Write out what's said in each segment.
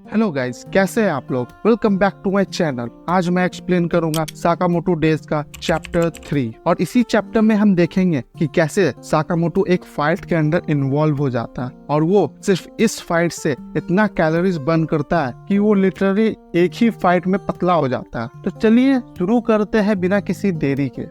Hello guys, कैसे हैं आप लोग। Welcome back to my channel. आज मैं एक्सप्लेन करूंगा साकामोटो डेज का चैप्टर 3 और इसी चैप्टर में हम देखेंगे कि कैसे साकामोटो एक फाइट के अंदर इन्वॉल्व हो जाता है और वो सिर्फ इस फाइट से इतना कैलोरीज बर्न करता है कि वो लिटरली एक ही फाइट में पतला हो जाता है। तो चलिए शुरू करते हैं बिना किसी देरी के।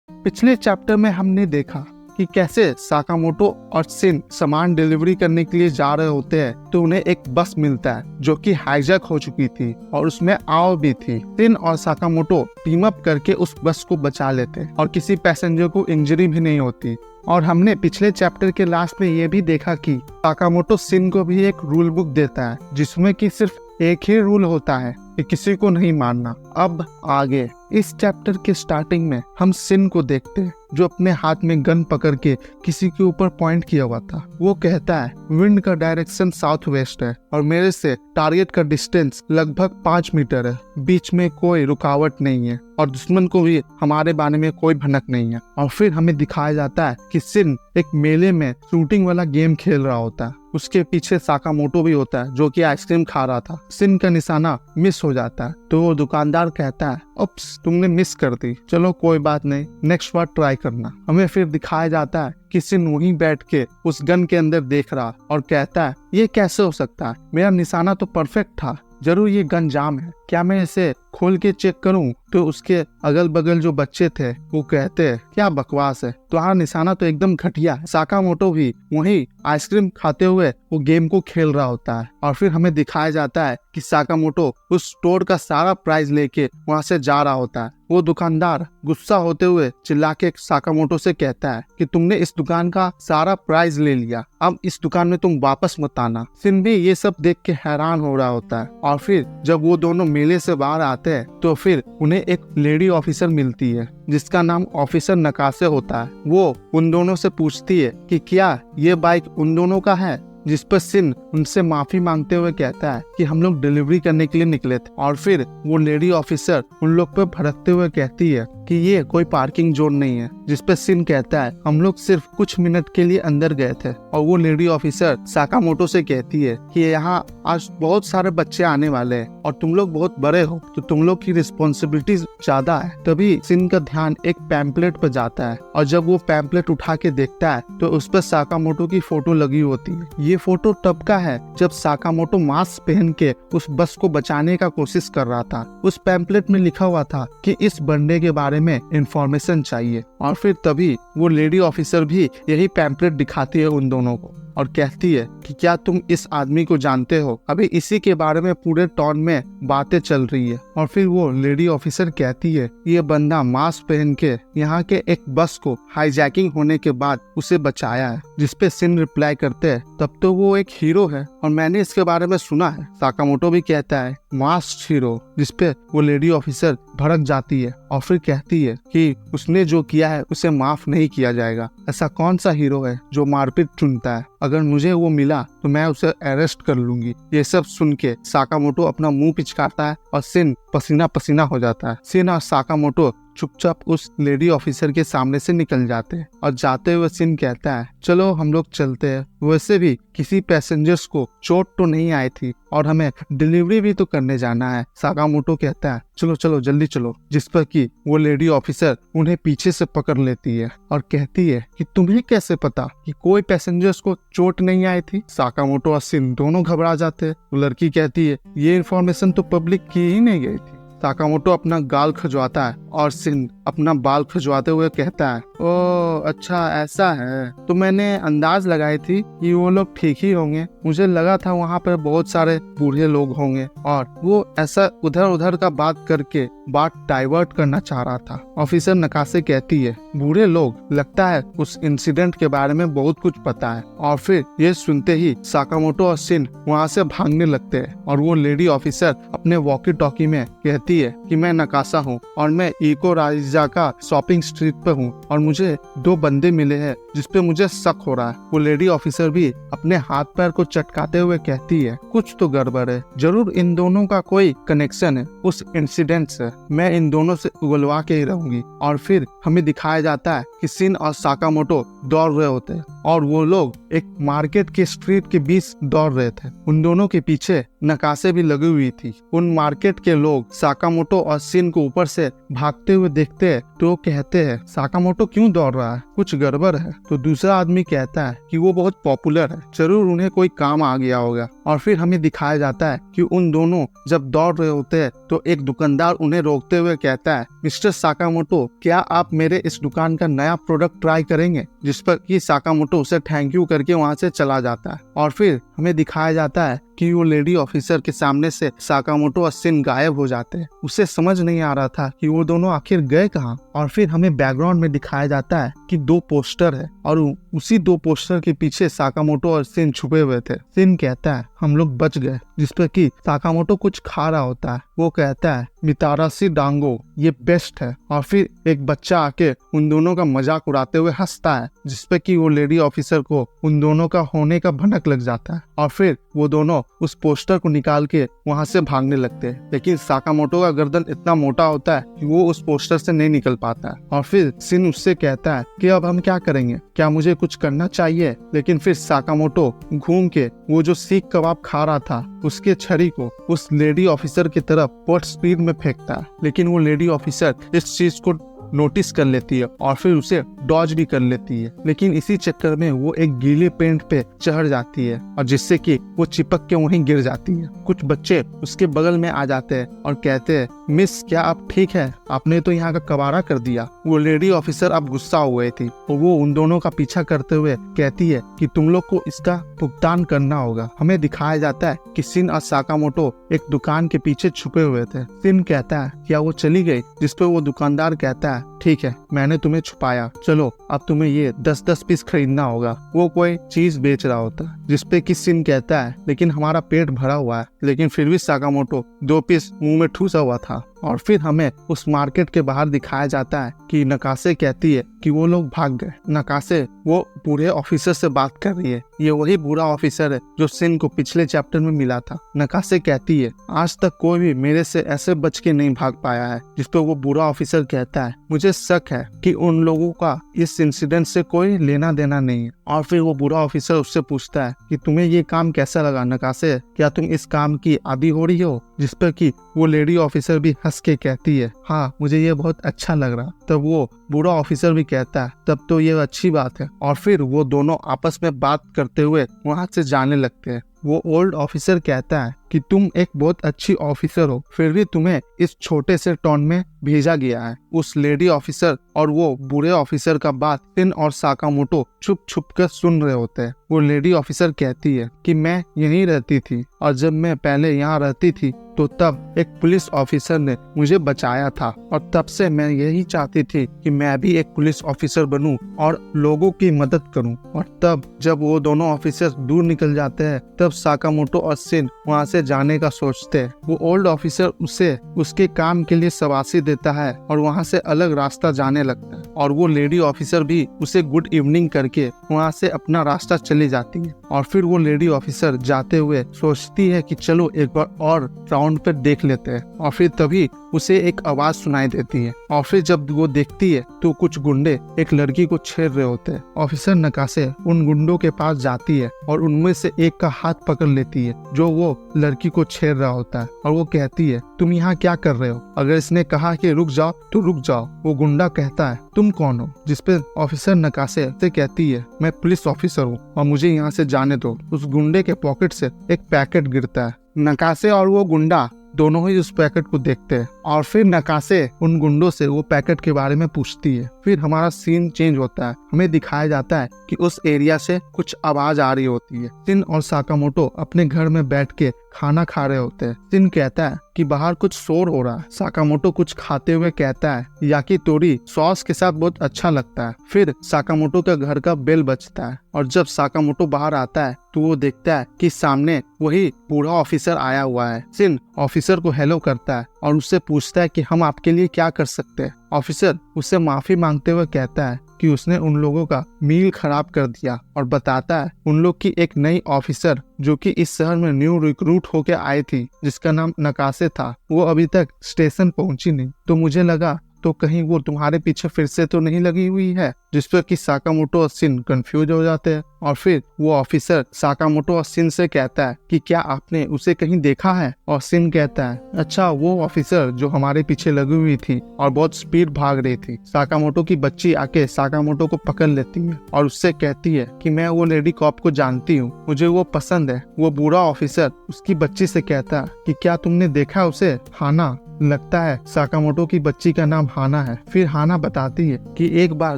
पिछले चैप्टर में हमने देखा कि कैसे साकामोटो और सिन सामान डिलीवरी करने के लिए जा रहे होते हैं तो उन्हें एक बस मिलता है जो कि हाईजैक हो चुकी थी और उसमें आओ भी थी। सिन और साकामोटो टीम अप करके उस बस को बचा लेते और किसी पैसेंजर को इंजरी भी नहीं होती। और हमने पिछले चैप्टर के लास्ट में ये भी देखा कि साकामोटो सिन को भी एक रूल बुक देता है जिसमें कि सिर्फ एक ही रूल होता है कि किसी को नहीं मारना। अब आगे इस चैप्टर के स्टार्टिंग में हम सिन को देखते हैं जो अपने हाथ में गन पकड़ के किसी के ऊपर पॉइंट किया हुआ था। वो कहता है विंड का डायरेक्शन साउथ वेस्ट है और मेरे से टारगेट का डिस्टेंस लगभग 5 मीटर है। बीच में कोई रुकावट नहीं है और दुश्मन को भी हमारे बारे में कोई भनक नहीं है। और फिर हमें दिखाया जाता है कि सिन एक मेले में शूटिंग वाला गेम खेल रहा होता है। उसके पीछे साकामोटो भी होता है जो कि आइसक्रीम खा रहा था। सिन का निशाना मिस हो जाता है तो वो दुकानदार कहता है उप्स, तुमने मिस कर दी, चलो कोई बात नहीं, नेक्स्ट बार ट्राई करना। हमें फिर दिखाया जाता है कि सिन वहीं बैठ के उस गन के अंदर देख रहा और कहता है ये कैसे हो सकता है, मेरा निशाना तो परफेक्ट था, जरूर ये गन जाम है, क्या मैं इसे खोल के चेक करूं? तो उसके अगल बगल जो बच्चे थे वो कहते हैं क्या बकवास है, तुम्हारा निशाना तो एकदम घटिया है। साकामोटो भी वही आइसक्रीम खाते हुए वो गेम को खेल रहा होता है और फिर हमें दिखाया जाता है कि साकामोटो उस स्टोर का सारा प्राइस लेके वहाँ से जा रहा होता है। वो दुकानदार गुस्सा होते हुए चिल्ला के साकामोटो से कहता है कि तुमने इस दुकान का सारा प्राइस ले लिया, अब इस दुकान में तुम वापस मत आना। सिन भी ये सब देख के हैरान हो रहा होता है और फिर जब वो दोनों मेले से बाहर आते हैं तो फिर उन्हें एक लेडी ऑफिसर मिलती है जिसका नाम ऑफिसर नकासे होता है। वो उन दोनों से पूछती है कि क्या ये बाइक उन दोनों का है, जिस पर सिन उनसे माफी मांगते हुए कहता है कि हम लोग डिलीवरी करने के लिए निकले थे। और फिर वो लेडी ऑफिसर उन लोग पर भड़कते हुए कहती है कि ये कोई पार्किंग जोन नहीं है, जिस पर सिन कहता है हम लोग सिर्फ कुछ मिनट के लिए अंदर गए थे। और वो लेडी ऑफिसर साकामोटो से कहती है कि यहाँ आज बहुत सारे बच्चे आने वाले हैं और तुम लोग बहुत बड़े हो तो तुम लोग की रिस्पॉन्सिबिलिटी ज्यादा है। तभी सिन का ध्यान एक पैम्पलेट पर जाता है और जब वो पैम्पलेट उठा के देखता है तो उस पर साकामोटो की फोटो लगी होती है। ये फोटो तब का है जब साकामोटो मास्क पहन के उस बस को बचाने का कोशिश कर रहा था। उस पैम्पलेट में लिखा हुआ था कि इस बंदे के बारे में इंफॉर्मेशन चाहिए। और फिर तभी वो लेडी ऑफिसर भी यही पैम्पलेट दिखाती है उन दोनों को और कहती है कि क्या तुम इस आदमी को जानते हो। अभी इसी के बारे में पूरे टाउन में बातें चल रही है। और फिर वो लेडी ऑफिसर कहती है ये बंदा मास्क पहन के यहाँ के एक बस को हाईजैकिंग होने के बाद उसे बचाया है। जिसपे सिन रिप्लाई करते हैं तब तो वो एक हीरो है और मैंने इसके बारे में सुना है। साकामोटो भी कहता है मास्क हीरो, जिसपे वो लेडी ऑफिसर भड़क जाती है और फिर कहती है कि उसने जो किया है उसे माफ नहीं किया जाएगा। ऐसा कौन सा हीरो है जो मारपीट चुनता है, अगर मुझे वो मिला तो मैं उसे अरेस्ट कर लूंगी। ये सब सुन के साकामोटो अपना मुंह पिचकाता है और सिन पसीना पसीना हो जाता है। सिन और साकामोटो चुपचाप उस लेडी ऑफिसर के सामने से निकल जाते हैं और जाते हुए सिन कहता है चलो हम लोग चलते हैं। वैसे भी किसी पैसेंजर्स को चोट तो नहीं आई थी और हमें डिलीवरी भी तो करने जाना है। साकामोटो कहता है चलो चलो जल्दी चलो, जिस पर कि वो लेडी ऑफिसर उन्हें पीछे से पकड़ लेती है और कहती है कि तुम्हें कैसे पता कि कोई पैसेंजर्स को चोट नहीं आई थी। साकामोटो और सिन दोनों घबरा जाते हैं। वो लड़की कहती है ये इन्फॉर्मेशन तो पब्लिक की ही नहीं गई थी। साकामोटो अपना गाल खजवाता है और सिन अपना बाल खजवाते हुए कहता है ओ अच्छा ऐसा है, तो मैंने अंदाज लगाई थी कि वो लोग ठीक ही होंगे। मुझे लगा था वहाँ पर बहुत सारे बूढ़े लोग होंगे और वो ऐसा उधर उधर का बात करके बात डाइवर्ट करना चाह रहा था। ऑफिसर नकासे कहती है बूढ़े लोग, लगता है उस इंसिडेंट के बारे में बहुत कुछ पता है। और फिर ये सुनते ही साकामोटो और सिन वहाँ से भागने लगते हैं और वो लेडी ऑफिसर अपने वॉकी टॉकी में कहती है कि मैं नकासा हूँ और मैं इको राइजा का शॉपिंग स्ट्रीट पे हूँ और मुझे 2 बंदे मिले हैं जिसपे मुझे शक हो रहा है। वो लेडी ऑफिसर भी अपने हाथ पैर को चटकाते हुए कहती है कुछ तो गड़बड़ है, जरूर इन दोनों का कोई कनेक्शन है उस इंसिडेंट से, मैं इन दोनों से उगलवा के ही रहूंगी। और फिर हमें दिखाया जाता है कि सिन और साकामोटो दौड़ रहे होते हैं और वो लोग एक मार्केट के स्ट्रीट के बीच दौड़ रहे थे। उन दोनों के पीछे नकाशे भी लगी हुई थी। उन मार्केट के लोग साकामोटो और शिन को ऊपर से भागते हुए देखते हैं तो कहते हैं साकामोटो क्यों दौड़ रहा है, कुछ गड़बड़ है। तो दूसरा आदमी कहता है कि वो बहुत पॉपुलर है, जरूर उन्हें कोई काम आ गया होगा। और फिर हमें दिखाया जाता है कि उन दोनों जब दौड़ रहे होते हैं तो एक दुकानदार उन्हें रोकते हुए कहता है, मिस्टर साकामोटो, क्या आप मेरे इस दुकान का नया प्रोडक्ट ट्राई करेंगे? जिस पर कि साकामोटो उसे थैंक यू करके वहाँ से चला जाता है। और फिर हमें दिखाया जाता है कि वो लेडी ऑफिसर के सामने से साकामोटो और शिन गायब हो जाते हैं। उसे समझ नहीं आ रहा था कि वो दोनों आखिर गए कहाँ। और फिर हमें बैकग्राउंड में दिखाया जाता है कि 2 पोस्टर है और उसी 2 पोस्टर के पीछे साकामोटो और शिन छुपे हुए थे। शिन कहता है हम लोग बच गए, जिस पर कि साकामोटो कुछ खा रहा होता है। वो कहता है मितारासी डांगो ये बेस्ट है। और फिर एक बच्चा आके उन दोनों का मजाक उड़ाते हुए हंसता है, जिस पे कि वो लेडी ऑफिसर को उन दोनों का होने का भनक लग जाता है। और फिर वो दोनों उस पोस्टर को निकाल के वहाँ से भागने लगते हैं। लेकिन साकामोटो का गर्दन इतना मोटा होता है कि वो उस पोस्टर से नहीं निकल पाता है। और फिर शिन उससे कहता है कि अब हम क्या करेंगे, क्या मुझे कुछ करना चाहिए? लेकिन फिर साकामोटो घूम के वो जो सीख कबाब खा रहा था उसके छड़ी को उस लेडी ऑफिसर की तरफ बहुत स्पीड में फेंकता है। लेकिन वो लेडी ऑफिसर इस चीज को नोटिस कर लेती है और फिर उसे डॉज भी कर लेती है। लेकिन इसी चक्कर में वो एक गीले पेंट पे चढ़ जाती है और जिससे कि वो चिपक के वहीं गिर जाती है। कुछ बच्चे उसके बगल में आ जाते हैं और कहते हैं, मिस क्या आप ठीक है? आपने तो यहाँ का कबाड़ा कर दिया। वो लेडी ऑफिसर अब गुस्सा हुए थी और वो उन दोनों का पीछा करते हुए कहती है कि तुम लोग को इसका भुगतान करना होगा। हमें दिखाया जाता है कि शिन और साकामोटो एक दुकान के पीछे छुपे हुए थे। शिन कहता है क्या वो चली गई? जिस पे वो दुकानदार कहता है ठीक है, मैंने तुम्हें छुपाया, चलो अब तुम्हें ये 10-10 पीस खरीदना होगा। वो कोई चीज बेच रहा होता है, जिसपे कि शिन कहता है लेकिन हमारा पेट भरा हुआ है। लेकिन फिर भी साकामोटो 2 पीस मुंह में ठूसा हुआ था। और फिर हमें उस मार्केट के बाहर दिखाया जाता है कि नकाशे कहती है कि वो लोग भाग गए। नकाशे वो बुरे ऑफिसर से बात कर रही है। ये वही बुरा ऑफिसर है जो शिन को पिछले चैप्टर में मिला था। नकाशे कहती है आज तक कोई भी मेरे से ऐसे बच के नहीं भाग पाया है। जिस पर वो बुरा ऑफिसर कहता है मुझे शक है कि उन लोगों का इस इंसिडेंट से कोई लेना देना नहीं है। और फिर वो बुरा ऑफिसर उससे पूछता है कि तुम्हें ये काम कैसा लगा नकाशे, क्या तुम इस काम की आदी हो रही हो? जिस पर कि वो लेडी ऑफिसर भी हंस के कहती है हाँ मुझे ये बहुत अच्छा लग रहा। तब वो बुरा ऑफिसर भी कहता है तब तो ये अच्छी बात है। और फिर वो दोनों आपस में बात करते हुए वहाँ से जाने लगते हैं। वो ओल्ड ऑफिसर कहता है कि तुम एक बहुत अच्छी ऑफिसर हो, फिर भी तुम्हें इस छोटे से टाउन में भेजा गया है। उस लेडी ऑफिसर और वो बुरे ऑफिसर का बात शिन और साकामोटो छुप छुप कर सुन रहे होते हैं। वो लेडी ऑफिसर कहती है कि मैं यहीं रहती थी और जब मैं पहले यहाँ रहती थी तो तब एक पुलिस ऑफिसर ने मुझे बचाया था और तब से मैं यही चाहती थी कि मैं भी एक पुलिस ऑफिसर बनूं और लोगों की मदद करूं। और तब जब वो दोनों ऑफिसर दूर निकल जाते हैं तब साकामोटो और शिन वहाँ से जाने का सोचते हैं। वो ओल्ड ऑफिसर उसे उसके काम के लिए शाबाशी देता है और वहाँ से अलग रास्ता जाने लगता है। और वो लेडी ऑफिसर भी उसे गुड इवनिंग करके वहाँ से अपना रास्ता चली जाती है। और फिर वो लेडी ऑफिसर जाते हुए सोचती है कि चलो एक बार और राउंड पर देख लेते हैं। और फिर तभी उसे एक आवाज सुनाई देती है और फिर जब वो देखती है तो कुछ गुंडे एक लड़की को छेड़ रहे होते हैं। ऑफिसर नकाशे उन गुंडों के पास जाती है और उनमें से एक का हाथ पकड़ लेती है जो वो लड़की को छेड़ रहा होता है। और वो कहती है तुम यहाँ क्या कर रहे हो? अगर इसने कहा कि रुक जाओ तो रुक जाओ। वो गुंडा कहता है तुम कौन हो? जिसपे ऑफिसर नकाशे से कहती है मैं पुलिस ऑफिसर हूँ और मुझे यहाँ से जाने दो। उस गुंडे के पॉकेट से एक पैकेट गिरता है। नकाशे और वो गुंडा दोनों ही उस पैकेट को देखते हैं और फिर नकाशे उन गुंडों से वो पैकेट के बारे में पूछती है। फिर हमारा सीन चेंज होता है। हमें दिखाया जाता है कि उस एरिया से कुछ आवाज आ रही होती है। शिन और साकामोटो अपने घर में बैठ के खाना खा रहे होते हैं। शिन कहता है कि बाहर कुछ शोर हो रहा है। साकामोटो कुछ खाते हुए कहता है याकीतोरी सॉस के साथ बहुत अच्छा लगता है। फिर साकामोटो का घर का बेल बजता है और जब साकामोटो बाहर आता है तो वो देखता है कि सामने वही बूढ़ा ऑफिसर आया हुआ है। शिन ऑफिसर को हेलो करता है और उससे पूछता है कि हम आपके लिए क्या कर सकते हैं। ऑफिसर उससे माफी मांगते हुए कहता है कि उसने उन लोगों का मील खराब कर दिया और बताता है उन लोग की एक नई ऑफिसर जो कि इस शहर में न्यू रिक्रूट होके आई थी जिसका नाम नकाशे था, वो अभी तक स्टेशन पहुंची नहीं। तो मुझे लगा तो कहीं वो तुम्हारे पीछे फिर से तो नहीं लगी हुई है। जिस पर कि साकामोटो और सिन कंफ्यूज हो जाते हैं और फिर वो ऑफिसर साकामोटो और सिन से कहता है कि क्या आपने उसे कहीं देखा है। और सिन कहता है अच्छा वो ऑफिसर जो हमारे पीछे लगी हुई थी और बहुत स्पीड भाग रही थी। साकामोटो की बच्ची आके साकामोटो को पकड़ लेती है और उससे कहती है कि मैं वो लेडी कॉप को जानती हूँ, मुझे वो पसंद है। वो बूढ़ा ऑफिसर उसकी बच्ची से कहता है कि क्या तुमने देखा उसे, हाना। लगता है साकामोटो की बच्ची का नाम हाना है। फिर हाना बताती है कि एक बार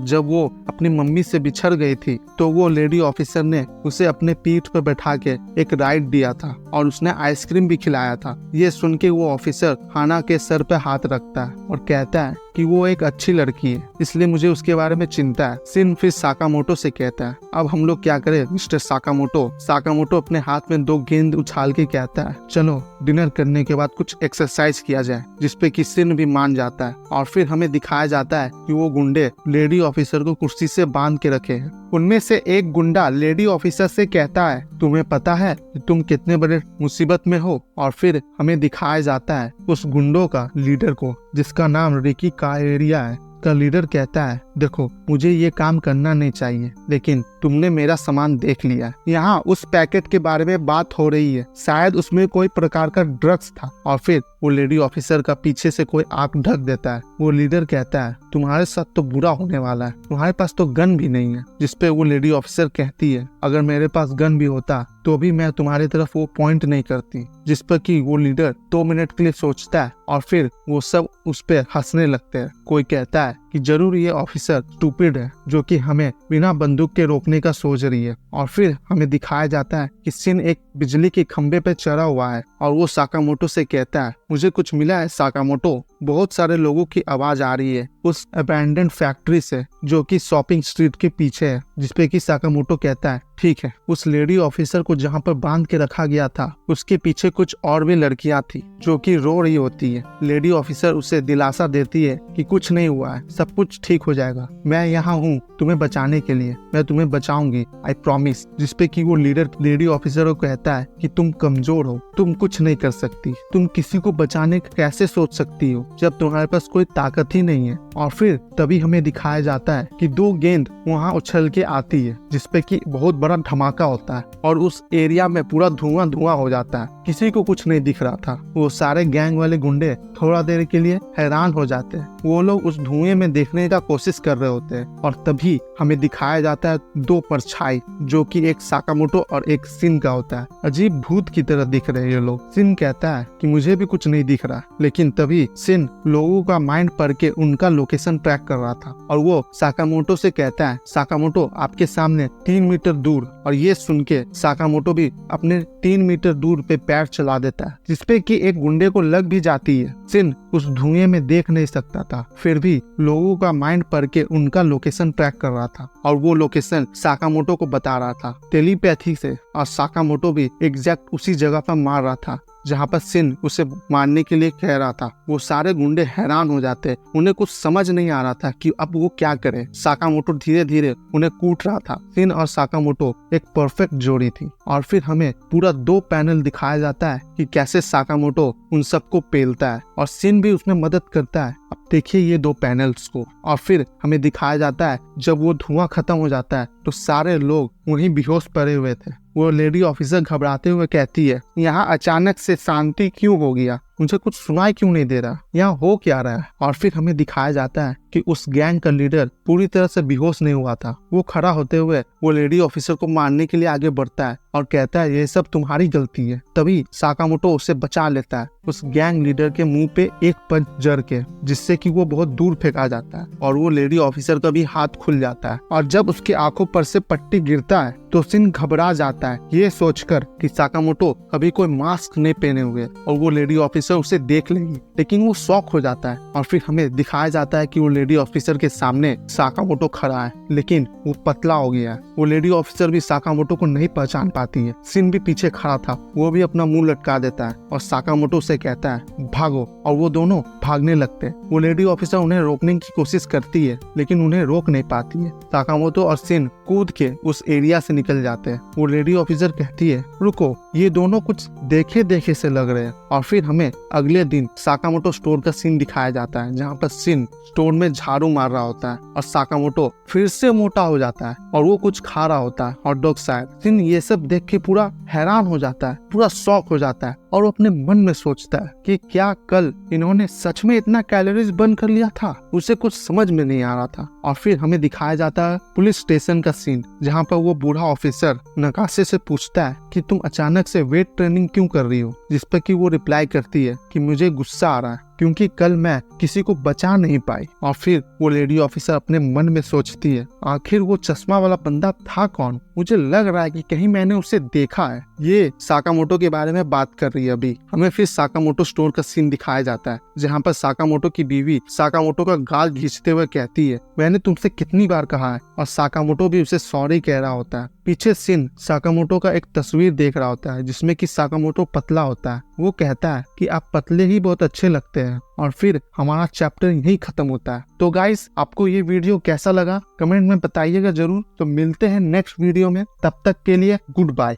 जब वो अपनी मम्मी से बिछड़ गई थी तो वो लेडी ऑफिसर ने उसे अपने पीठ पर बैठा के एक राइड दिया था और उसने आइसक्रीम भी खिलाया था। ये सुन के वो ऑफिसर हाना के सर पे हाथ रखता है और कहता है कि वो एक अच्छी लड़की है, इसलिए मुझे उसके बारे में चिंता है। सिन फिर साकामोटो से कहता है अब हम लोग क्या करें मिस्टर साकामोटो। साकामोटो अपने हाथ में 2 गेंद उछाल के कहता है चलो डिनर करने के बाद कुछ एक्सरसाइज किया जाए, जिसपे कि सिन भी मान जाता है। और फिर हमें दिखाया जाता है कि वो गुंडे लेडी ऑफिसर को कुर्सी से बांध के रखे हैं। उनमें से एक गुंडा लेडी ऑफिसर से कहता है तुम्हें पता है कि तुम कितने बड़े मुसीबत में हो। और फिर हमें दिखाया जाता है उस गुंडों का लीडर को, जिसका नाम रिकी काएरिया है। का लीडर कहता है देखो मुझे ये काम करना नहीं चाहिए, लेकिन तुमने मेरा सामान देख लिया। यहाँ उस पैकेट के बारे में बात हो रही है, शायद उसमें कोई प्रकार का ड्रग्स था। और फिर वो लेडी ऑफिसर का पीछे से कोई आंख ढक देता है। वो लीडर कहता है तुम्हारे साथ तो बुरा होने वाला है, तुम्हारे पास तो गन भी नहीं है। जिसपे वो लेडी ऑफिसर कहती है अगर मेरे पास गन भी होता तो भी मैं तुम्हारी तरफ वो पॉइंट नहीं करती। जिस पर कि वो लीडर 2 मिनट के लिए सोचता है और फिर वो सब उस पर हंसने लगते हैं। कोई कहता है कि जरूर ये ऑफिसर स्टूपिड है जो कि हमें बिना बंदूक के रोकने का सोच रही है। और फिर हमें दिखाया जाता है कि सिन एक बिजली के खंबे पे चढ़ा हुआ है और वो साकामोटो से कहता है मुझे कुछ मिला है साकामोटो, बहुत सारे लोगों की आवाज आ रही है उस अबैंडन फैक्ट्री से जो कि शॉपिंग स्ट्रीट के पीछे है। जिसपे कि साकामोटो कहता है ठीक है। उस लेडी ऑफिसर को जहाँ पर बांध के रखा गया था उसके पीछे कुछ और भी लड़कियां थी जो कि रो रही होती है। लेडी ऑफिसर उसे दिलासा देती है कि कुछ नहीं हुआ है, सब कुछ ठीक हो जाएगा, मैं यहाँ हूँ तुम्हें बचाने के लिए, मैं तुम्हें बचाऊंगी, आई प्रॉमिस। जिसपे कि वो लीडर लेडी ऑफिसर को कहता है कि तुम कमजोर हो, तुम कुछ नहीं कर सकती, तुम किसी को बचाने कैसे सोच सकती हो जब तुम्हारे पास कोई ताकत ही नहीं है। और फिर तभी हमें दिखाया जाता है कि 2 गेंद वहाँ उछल के आती है, जिसपे कि बहुत बड़ा धमाका होता है और उस एरिया में पूरा धुआं धुआं हो जाता है। किसी को कुछ नहीं दिख रहा था। वो सारे गैंग वाले गुंडे थोड़ा देर के लिए हैरान हो जाते हैं। वो लोग उस धुएं में देखने का कोशिश कर रहे होते हैं और तभी हमें दिखाया जाता है 2 परछाई जो कि एक साकामोटो और एक सिन का होता है। अजीब भूत की तरह दिख रहे हैं ये लोग। सिन कहता है कि मुझे भी कुछ नहीं दिख रहा, लेकिन तभी सिन लोगों का माइंड पढ़ के उनका लोकेशन ट्रैक कर रहा था और वो साकामोटो से कहता है साकामोटो आपके सामने 3 मीटर दूर। और ये सुन के साकामोटो भी अपने 3 मीटर दूर पे पैर चला देता है, जिसपे कि एक गुंडे को लग भी जाती है। सिन उस धुएं में देख नहीं सकता था, फिर भी लोगों का माइंड पढ़ के उनका लोकेशन ट्रैक कर रहा था और वो लोकेशन साकामोटो को बता रहा था टेलीपैथी से। और साकामोटो भी एग्जैक्ट उसी जगह पर मार रहा था जहाँ पर सिन उसे मारने के लिए कह रहा था। वो सारे गुंडे हैरान हो जाते, उन्हें कुछ समझ नहीं आ रहा था कि अब वो क्या करे। साकामोटो धीरे धीरे उन्हें कूट रहा था। सिन और साकामोटो एक परफेक्ट जोड़ी थी। और फिर हमें पूरा 2 पैनल दिखाया जाता है कि कैसे साकामोटो उन सबको पेलता है और सिन भी उसमें मदद करता है। अब देखिए ये 2 पैनल्स को। और फिर हमें दिखाया जाता है जब वो धुआं खत्म हो जाता है तो सारे लोग वहीं बेहोश पड़े हुए थे। वो लेडी ऑफिसर घबराते हुए कहती है यहाँ अचानक से शांति क्यों हो गया, मुझे कुछ सुनाई क्यों नहीं दे रहा, यहाँ हो क्या रहा है। और फिर हमें दिखाया जाता है कि उस गैंग का लीडर पूरी तरह से बेहोश नहीं हुआ था। वो खड़ा होते हुए वो लेडी ऑफिसर को मारने के लिए आगे बढ़ता है और कहता है ये सब तुम्हारी गलती है। तभी साकामोटो उसे बचा लेता है उस गैंग लीडर के मुंह पे एक पंच जड़ के, जिससे कि वो बहुत दूर फेंका जाता है और वो लेडी ऑफिसर का भी हाथ खुल जाता है। और जब उसकी आंखों पर से पट्टी गिरता है तो सिन घबरा जाता है ये सोचकर कि साकामोटो अभी कोई मास्क नहीं पहने हुए और वो लेडी ऑफिसर उसे देख लेगी, लेकिन वो शॉक हो जाता है। और फिर हमें दिखाया जाता है कि वो लेडी ऑफिसर के सामने साकामोटो खड़ा है, लेकिन वो पतला हो गया है। वो लेडी ऑफिसर भी साकामोटो को नहीं पहचान पाती है। सिन भी पीछे खड़ा था, वो भी अपना मुंह लटका देता है और साकामोटो से कहता है भागो, और वो दोनों भागने लगते हैं। वो लेडी ऑफिसर उन्हें रोकने की कोशिश करती है लेकिन उन्हें रोक नहीं पाती है। साकामोटो और सिन कूद के उस एरिया से निकल जाते हैं। वो लेडी ऑफिसर कहती है रुको, ये दोनों कुछ देखे देखे से लग रहे हैं। और फिर हमें अगले दिन साकामोटो स्टोर का सीन दिखाया जाता है जहाँ पर सिन स्टोर में झाड़ू मार रहा होता है और साकामोटो फिर से मोटा हो जाता है और वो कुछ खा रहा होता है हॉट डॉग शायद। सिन ये सब देख के पूरा हैरान हो जाता है, पूरा शॉक हो जाता है और वो अपने मन में सोचता है कि क्या कल इन्होंने सच में इतना कैलोरीज बर्न कर लिया था। उसे कुछ समझ में नहीं आ रहा था। और फिर हमें दिखाया जाता है पुलिस स्टेशन का सीन जहाँ पर वो बूढ़ा ऑफिसर नकाशे से पूछता है कि तुम अचानक से वेट ट्रेनिंग क्यों कर रही हो, जिस पर कि वो रिप्लाई करती है कि मुझे गुस्सा आ रहा है क्योंकि कल मैं किसी को बचा नहीं पाई। और फिर वो लेडी ऑफिसर अपने मन में सोचती है आखिर वो चश्मा वाला बंदा था कौन, मुझे लग रहा है कि कहीं मैंने उसे देखा है। ये साकामोटो के बारे में बात कर रही है। अभी हमें फिर साकामोटो स्टोर का सीन दिखाया जाता है जहाँ पर साकामोटो की बीवी साकामोटो का गाल घींचते हुए कहती है मैंने तुमसे कितनी बार कहा है, और साकामोटो भी उसे सॉरी कह रहा होता है। पीछे सिन साकामोटो का एक तस्वीर देख रहा होता है जिसमें कि साकामोटो पतला होता है। वो कहता है कि आप पतले ही बहुत अच्छे लगते हैं। और फिर हमारा चैप्टर यही खत्म होता है। तो गाइस आपको ये वीडियो कैसा लगा कमेंट में बताइएगा जरूर। तो मिलते हैं नेक्स्ट वीडियो में, तब तक के लिए गुड बाय।